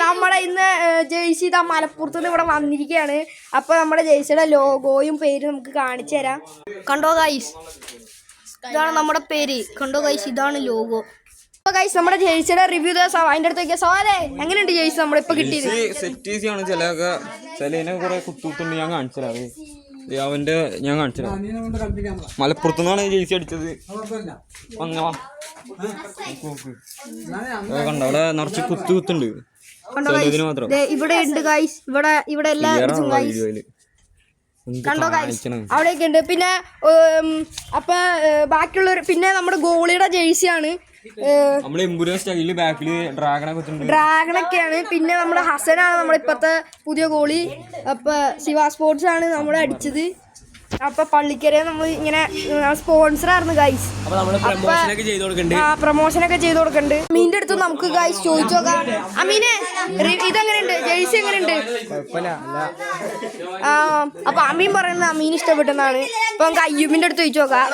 നമ്മുടെ ഇന്ന് ജേഴ്സി ഇതാ മലപ്പുറത്തുനിന്ന് ഇവിടെ വന്നിരിക്കുകയാണ്. അപ്പൊ നമ്മുടെ ജേഴ്സിയുടെ ലോഗോയും പേരും നമുക്ക് കാണിച്ചു തരാം. കണ്ടോ ഗൈസ്, ഇതാണ് നമ്മുടെ പേര്. കണ്ടോ ഗൈസ്, ഇതാണ് ലോഗോ. ഗൈസ് നമ്മുടെ ജേഴ്സിയുടെ റിവ്യൂ അതിന്റെ അടുത്ത് നോക്കിയാൽ സവാലേ എങ്ങനെയുണ്ട് ജേഴ്സി നമ്മളിപ്പോ കിട്ടിയത്? കുത്തുണ്ട് ഞാൻ കാണിച്ചത് അവന്റെ ഞാൻ കാണിച്ചത് മലപ്പുറത്തുനിന്നാണ് ജേഴ്സി അടിച്ചത്. കണ്ടോ അവിടെ നിറച്ച് കുത്തുണ്ട്. ഇവിടെ ഉണ്ട് ഗൈസ്, ഇവിടെ എല്ലാ കണ്ടോ ഗൈസ് അവിടെയൊക്കെ ഉണ്ട്. പിന്നെ അപ്പൊ ബാക്കിയുള്ളവർ പിന്നെ നമ്മുടെ ഗോളിയുടെ ജേഴ്സിയാണ്, ഡ്രാഗണൊക്കെയാണ്. പിന്നെ നമ്മുടെ ഹസനാണ് നമ്മുടെ ഇപ്പത്തെ പുതിയ ഗോളി. അപ്പൊ ശിവ സ്പോർട്സ് ആണ് നമ്മളെ അടിച്ചത്. അപ്പൊ പള്ളിക്കര നമ്മൾ ഇങ്ങനെ സ്പോൺസർ ആയിരുന്നു ഗൈസ്. പ്രൊമോഷനൊക്കെ ചെയ്ത് കൊടുക്കണ്ട്. അമീന്റെ അടുത്ത് നമുക്ക് ഗൈസ് ചോദിച്ചു നോക്കാം. അമീനെ ഇതെങ്ങനെയുണ്ട്, ജേഴ്സി എങ്ങനെയുണ്ട്? അപ്പൊ അമീൻ പറയുന്നത് അമീൻ ഇഷ്ടപ്പെട്ടെന്നാണ്. അപ്പൊ നമുക്ക് അയ്യൂബിന്റെ അടുത്ത് ചോദിച്ചു നോക്കാം.